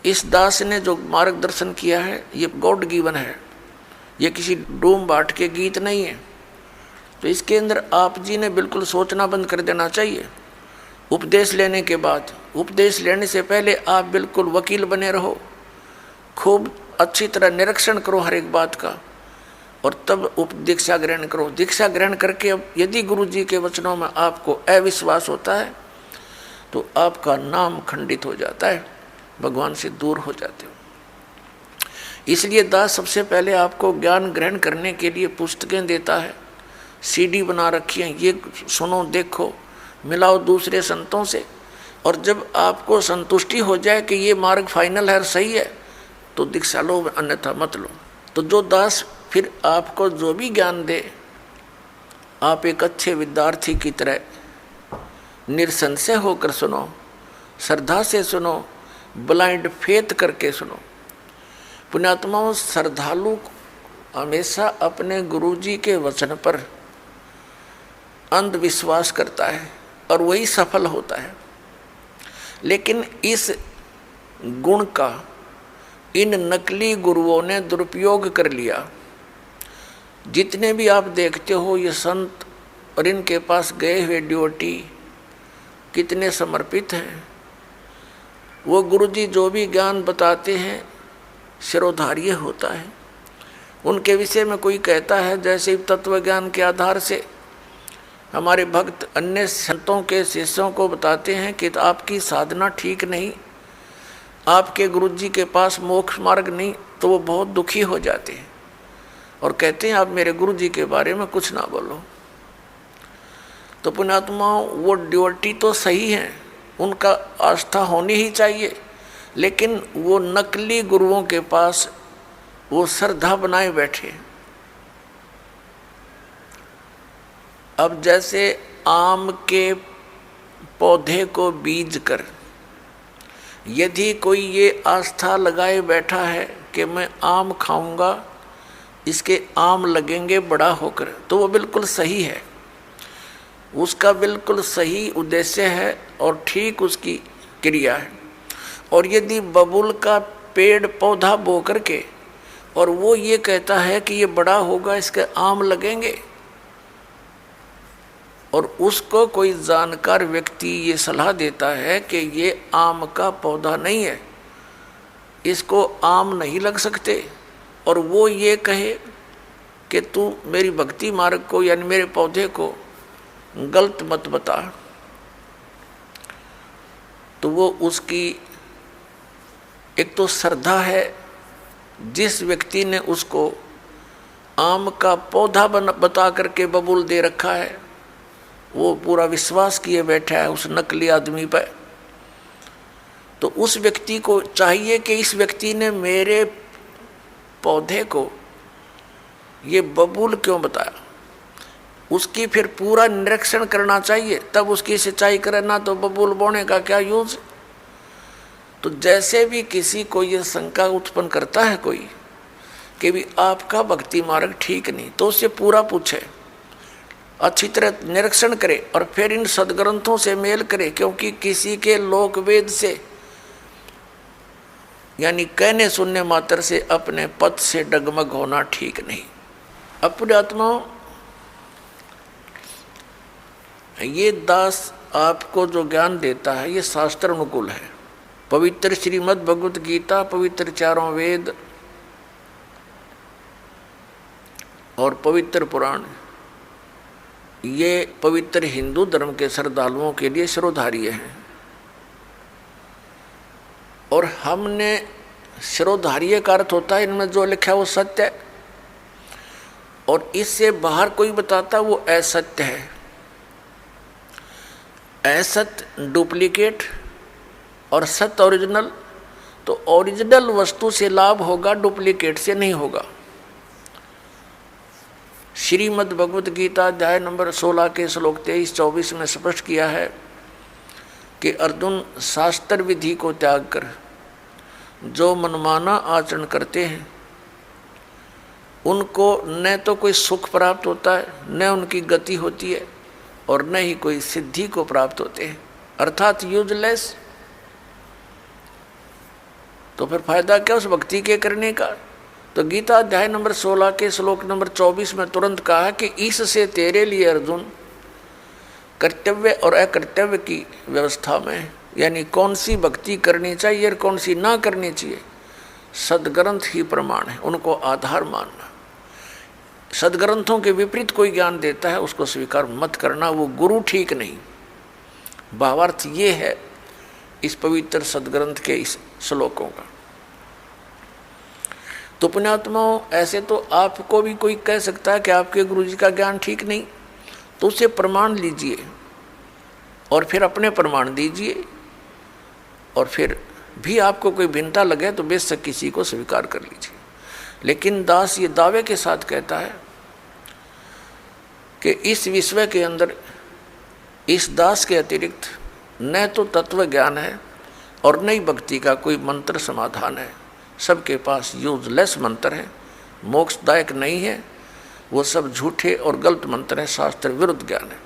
इस दास ने जो मार्गदर्शन किया है ये गॉड गिवन है, ये किसी डूम बाट के गीत नहीं है। तो इसके अंदर आप जी ने बिल्कुल सोचना बंद कर देना चाहिए। उपदेश लेने के बाद, उपदेश लेने से पहले आप बिल्कुल वकील बने रहो, खूब अच्छी तरह निरीक्षण करो हर एक बात का, और तब दीक्षा ग्रहण करो। दीक्षा ग्रहण करके अब यदि गुरु जी के वचनों में आपको अविश्वास होता है तो आपका नाम खंडित हो जाता है, भगवान से दूर हो जाते हो। इसलिए दास सबसे पहले आपको ज्ञान ग्रहण करने के लिए पुस्तकें देता है, सीडी बना रखी है, ये सुनो देखो, मिलाओ दूसरे संतों से, और जब आपको संतुष्टि हो जाए कि ये मार्ग फाइनल है और सही है तो दीक्षा लो, अन्यथा मत लो। तो जो दास फिर आपको जो भी ज्ञान दे, आप एक अच्छे विद्यार्थी की तरह निरसंशय होकर सुनो, श्रद्धा से सुनो, ब्लाइंड फेथ करके सुनो। पुण्यात्माओं, श्रद्धालु हमेशा अपने गुरु जी के वचन पर अंधविश्वास करता है और वही सफल होता है। लेकिन इस गुण का इन नकली गुरुओं ने दुरुपयोग कर लिया। जितने भी आप देखते हो ये संत और इनके पास गए हुए ड्यूटी कितने समर्पित हैं। वो गुरुजी जो भी ज्ञान बताते हैं शिरोधार्य होता है। उनके विषय में कोई कहता है जैसे तत्व ज्ञान के आधार से हमारे भक्त अन्य संतों के शिष्यों को बताते हैं कि आपकी साधना ठीक नहीं, आपके गुरुजी के पास मोक्ष मार्ग नहीं, तो वो बहुत दुखी हो जाते हैं और कहते हैं आप मेरे गुरुजी के बारे में कुछ ना बोलो। तो पुण्यात्माओं, वो ड्यूटी तो सही है, उनका आस्था होनी ही चाहिए, लेकिन वो नकली गुरुओं के पास वो श्रद्धा बनाए बैठे। अब जैसे आम के पौधे को बीज कर यदि कोई ये आस्था लगाए बैठा है कि मैं आम खाऊंगा, इसके आम लगेंगे बड़ा होकर, तो वो बिल्कुल सही है, उसका बिल्कुल सही उद्देश्य है और ठीक उसकी क्रिया है। और यदि बबूल का पेड़ पौधा बो करके और वो ये कहता है कि ये बड़ा होगा, इसके आम लगेंगे, और उसको कोई जानकार व्यक्ति ये सलाह देता है कि ये आम का पौधा नहीं है, इसको आम नहीं लग सकते, और वो ये कहे कि तू मेरी भक्ति मार्ग को यानी मेरे पौधे को गलत मत बता, तो वो उसकी एक तो श्रद्धा है, जिस व्यक्ति ने उसको आम का पौधा बता करके बबूल दे रखा है, वो पूरा विश्वास किए बैठा है उस नकली आदमी पर। तो उस व्यक्ति को चाहिए कि इस व्यक्ति ने मेरे पौधे को ये बबूल क्यों बताया, उसकी फिर पूरा निरीक्षण करना चाहिए, तब उसकी सिंचाई करना, तो बबूल बोने का क्या यूज। तो जैसे भी किसी को ये शंका उत्पन्न करता है कोई कि भी आपका भक्ति मार्ग ठीक नहीं, तो उससे पूरा पूछे, अच्छी तरह निरीक्षण करे और फिर इन सदग्रंथों से मेल करे, क्योंकि किसी के लोक वेद से यानी कहने सुनने मात्र से अपने पद से डगमग होना ठीक नहीं। अपने आत्माओं, ये दास आपको जो ज्ञान देता है ये शास्त्र अनुकूल है। पवित्र श्रीमद् भगवत गीता, पवित्र चारों वेद और पवित्र पुराण, ये पवित्र हिंदू धर्म के श्रद्धालुओं के लिए शिरोधार्य हैं। और हमने शिरोधार्य का अर्थ होता है इनमें जो लिखा है वो सत्य है, और इससे बाहर कोई बताता वो असत्य है। असत्य डुप्लीकेट और सत्य ओरिजिनल। तो ओरिजिनल वस्तु से लाभ होगा, डुप्लीकेट से नहीं होगा। श्रीमद् भगवत गीता अध्याय नंबर 16 के श्लोक 23-24 में स्पष्ट किया है कि अर्जुन, शास्त्र विधि को त्याग कर जो मनमाना आचरण करते हैं उनको न तो कोई सुख प्राप्त होता है, न उनकी गति होती है, और न ही कोई सिद्धि को प्राप्त होते हैं, अर्थात यूजलेस। तो फिर फायदा क्या उस भक्ति के करने का। तो गीता अध्याय नंबर 16 के श्लोक नंबर 24 में तुरंत कहा कि इससे तेरे लिए अर्जुन कर्तव्य और अकर्तव्य की व्यवस्था में, यानी कौन सी भक्ति करनी चाहिए और कौन सी ना करनी चाहिए, सदग्रंथ ही प्रमाण है, उनको आधार मानना। सदग्रंथों के विपरीत कोई ज्ञान देता है उसको स्वीकार मत करना, वो गुरु ठीक नहीं। भावार्थ ये है इस पवित्र सदग्रंथ के इस श्लोकों का। तो पुण्यात्माओं, ऐसे तो आपको भी कोई कह सकता है कि आपके गुरु जी का ज्ञान ठीक नहीं, तो उसे प्रमाण लीजिए और फिर अपने प्रमाण दीजिए, और फिर भी आपको कोई भिन्नता लगे तो बेशक किसी को स्वीकार कर लीजिए। लेकिन दास ये दावे के साथ कहता है कि इस विश्व के अंदर इस दास के अतिरिक्त न तो तत्व ज्ञान है और न ही भक्ति का कोई मंत्र समाधान है। सबके पास यूजलेस मंत्र है, मोक्षदायक नहीं है, वो सब झूठे और गलत मंत्र हैं, शास्त्र विरुद्ध ज्ञान है।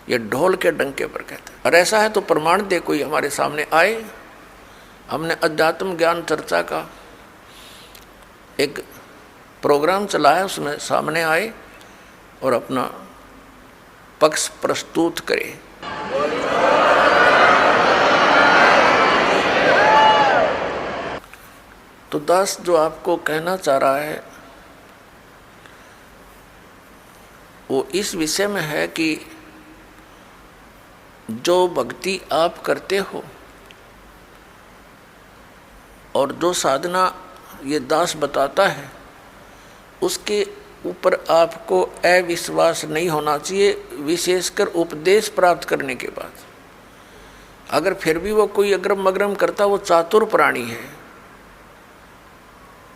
ये ढोल के डंके पर कहते हैं। और ऐसा है तो प्रमाण दे कोई हमारे सामने आए। हमने अध्यात्म ज्ञान चर्चा का एक प्रोग्राम चलाया, उसमें सामने आए और अपना पक्ष प्रस्तुत करे। तो दास जो आपको कहना चाह रहा है वो इस विषय में है कि जो भक्ति आप करते हो और जो साधना ये दास बताता है उसके ऊपर आपको अविश्वास नहीं होना चाहिए, विशेषकर उपदेश प्राप्त करने के बाद। अगर फिर भी वो कोई अग्रम मग्रम करता, वो चातुर प्राणी है,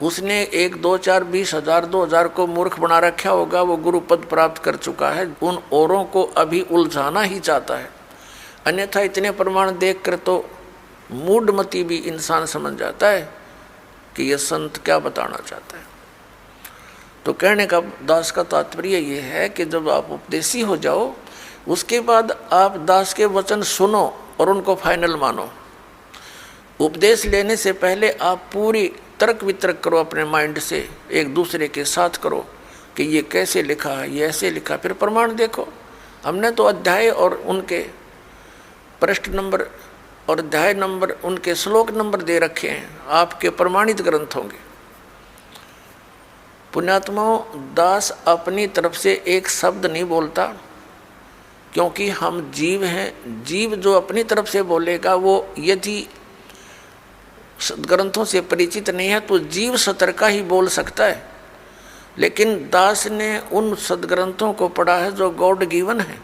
उसने 1 2 4 20 हजार 2000 को मूर्ख बना रखा होगा, वो गुरु पद प्राप्त कर चुका है, उन औरों को अभी उलझाना ही चाहता है। अन्यथा इतने प्रमाण देखकर तो मूढ़मती भी इंसान समझ जाता है कि यह संत क्या बताना चाहता है। तो कहने का दास का तात्पर्य ये है कि जब आप उपदेशी हो जाओ उसके बाद आप दास के वचन सुनो और उनको फाइनल मानो। उपदेश लेने से पहले आप पूरी तर्क वितर्क करो, अपने माइंड से एक दूसरे के साथ करो कि ये कैसे लिखा है, ये ऐसे लिखा, फिर प्रमाण देखो। हमने तो अध्याय और उनके पृष्ठ नंबर और अध्याय नंबर, उनके श्लोक नंबर दे रखे हैं, आपके प्रमाणित ग्रंथ होंगे। पुण्यात्माओं, दास अपनी तरफ से एक शब्द नहीं बोलता, क्योंकि हम जीव हैं। जीव जो अपनी तरफ से बोलेगा वो यदि ग्रंथों से परिचित नहीं है तो जीव सतर्का ही बोल सकता है। लेकिन दास ने उन सदग्रंथों को पढ़ा है जो गॉड गिवन है,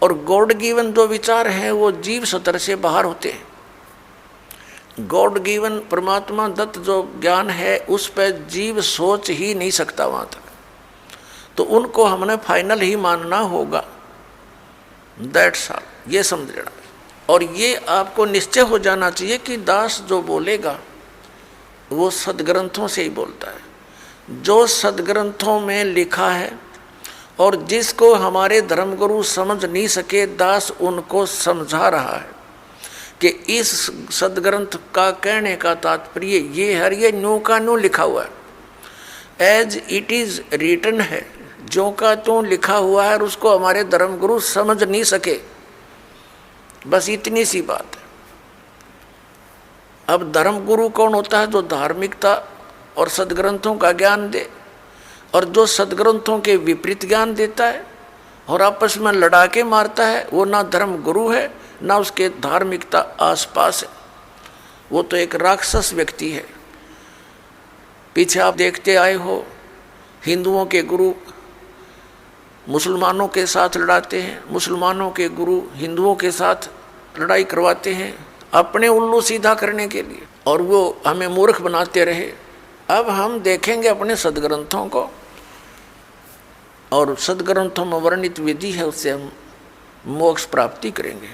और गॉड गिवन जो विचार हैं वो जीव सतर से बाहर होते हैं। गॉड गिवन परमात्मा दत्त जो ज्ञान है उस पर जीव सोच ही नहीं सकता वहाँ तक, तो उनको हमने फाइनल ही मानना होगा। दैट्स ऑल, ये समझ लेना। और ये आपको निश्चय हो जाना चाहिए कि दास जो बोलेगा वो सदग्रंथों से ही बोलता है। जो सदग्रंथों में लिखा है और जिसको हमारे धर्मगुरु समझ नहीं सके, दास उनको समझा रहा है कि इस सदग्रंथ का कहने का तात्पर्य ये है, ये न्यू का न्यू लिखा हुआ है, एज इट इज रिटन है, जो का त्यों लिखा हुआ है, और उसको हमारे धर्मगुरु समझ नहीं सके। बस इतनी सी बात है। अब धर्मगुरु कौन होता है? जो धार्मिकता और सदग्रंथों का ज्ञान दे, और जो सदग्रंथों के विपरीत ज्ञान देता है और आपस में लड़ा के मारता है, वो ना धर्मगुरु है ना उसके धार्मिकता आसपास है, वो तो एक राक्षस व्यक्ति है। पीछे आप देखते आए हो, हिंदुओं के गुरु मुसलमानों के साथ लड़ाते हैं, मुसलमानों के गुरु हिंदुओं के साथ लड़ाई करवाते हैं अपने उल्लू सीधा करने के लिए, और वो हमें मूर्ख बनाते रहे। अब हम देखेंगे अपने सदग्रंथों को, और सदग्रंथों में वर्णित विधि है, उससे हम मोक्ष प्राप्ति करेंगे।